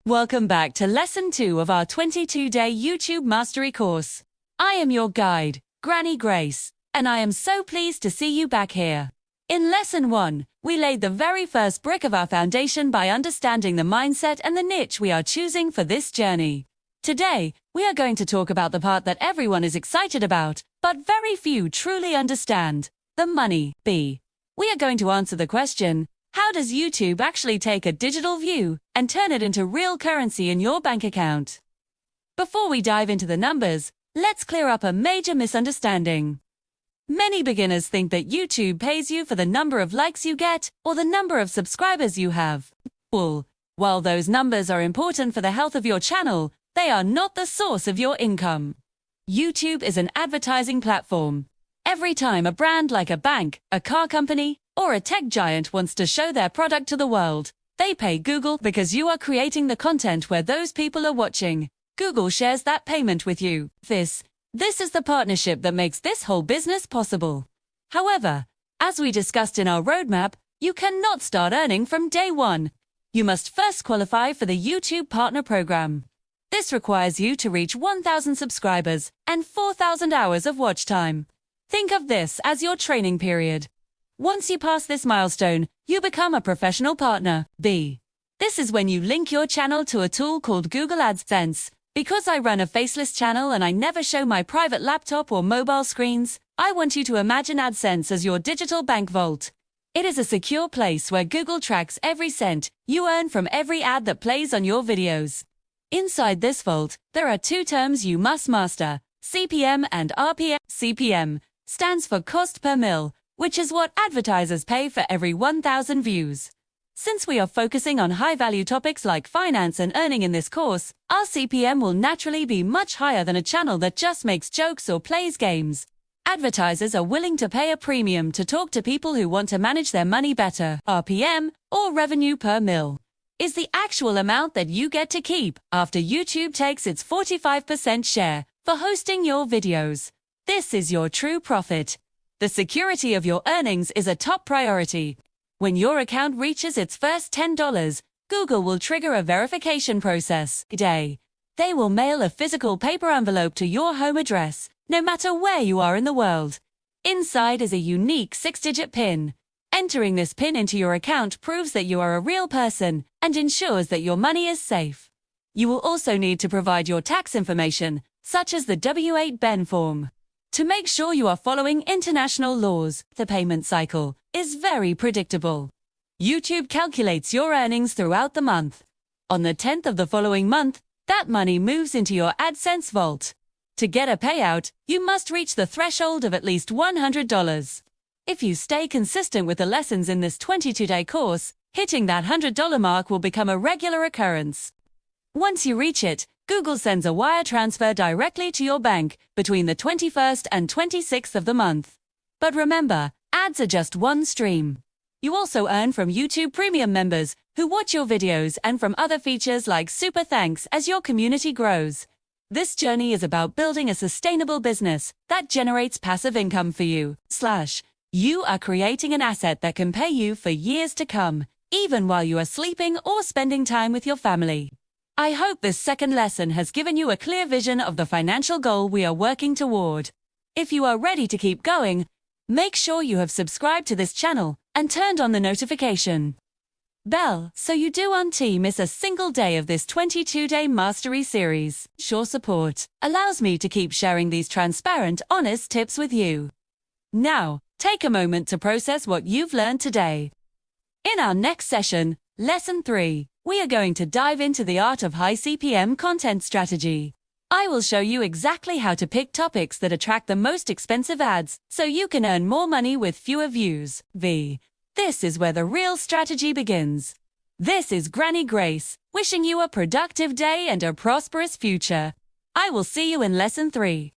Welcome back to Lesson 2 of our 22-day YouTube Mastery course. I am your guide, Granny Grace, and I am so pleased to see you back here. In Lesson 1, we laid the very first brick of our foundation by understanding the mindset and the niche we are choosing for this journey. Today, we are going to talk about the part that everyone is excited about, but very few truly understand, the money. We are going to answer the question, how does YouTube actually take a digital view and turn it into real currency in your bank account? Before we dive into the numbers, let's clear up a major misunderstanding. Many beginners think that YouTube pays you for the number of likes you get or the number of subscribers you have. Well, while those numbers are important for the health of your channel, they are not the source of your income. YouTube is an advertising platform. Every time a brand like a bank, a car company, or a tech giant wants to show their product to the world, they pay Google because you are creating the content where those people are watching. Google shares that payment with you. This is the partnership that makes this whole business possible. However, as we discussed in our roadmap, you cannot start earning from day one. You must first qualify for the YouTube Partner Program. This requires you to reach 1,000 subscribers and 4,000 hours of watch time. Think of this as your training period. Once you pass this milestone, you become a professional partner. This is when you link your channel to a tool called Google AdSense. Because I run a faceless channel and I never show my private laptop or mobile screens, I want you to imagine AdSense as your digital bank vault. It is a secure place where Google tracks every cent you earn from every ad that plays on your videos. Inside this vault, there are two terms you must master, CPM and RPM. CPM stands for cost per mil, which is what advertisers pay for every 1,000 views. Since we are focusing on high-value topics like finance and earning in this course, our CPM will naturally be much higher than a channel that just makes jokes or plays games. Advertisers are willing to pay a premium to talk to people who want to manage their money better. RPM, or revenue per mil, is the actual amount that you get to keep after YouTube takes its 45% share for hosting your videos. This is your true profit. The security of your earnings is a top priority. When your account reaches its first $10, Google will trigger a verification process. They will mail a physical paper envelope to your home address, no matter where you are in the world. Inside is a unique 6-digit PIN. Entering this PIN into your account proves that you are a real person and ensures that your money is safe. You will also need to provide your tax information, such as the W-8 form. To make sure you are following international laws, the payment cycle is very predictable. YouTube calculates your earnings throughout the month. On the 10th of the following month, that money moves into your AdSense vault. To get a payout, you must reach the threshold of at least $100. If you stay consistent with the lessons in this 22-day course, hitting that $100 mark will become a regular occurrence. Once you reach it, Google sends a wire transfer directly to your bank between the 21st and 26th of the month. But remember, ads are just one stream. You also earn from YouTube Premium members who watch your videos and from other features like Super Thanks as your community grows. This journey is about building a sustainable business that generates passive income for you. You are creating an asset that can pay you for years to come, even while you are sleeping or spending time with your family. I hope this second lesson has given you a clear vision of the financial goal we are working toward. If you are ready to keep going, make sure you have subscribed to this channel and turned on the notification bell so you don't miss a single day of this 22-day mastery series. Your support allows me to keep sharing these transparent, honest tips with you. Now, take a moment to process what you've learned today. In our next session, Lesson 3, we are going to dive into the art of high CPM content strategy. I will show you exactly how to pick topics that attract the most expensive ads so you can earn more money with fewer views. This is where the real strategy begins. This is Granny Grace, wishing you a productive day and a prosperous future. I will see you in Lesson 3.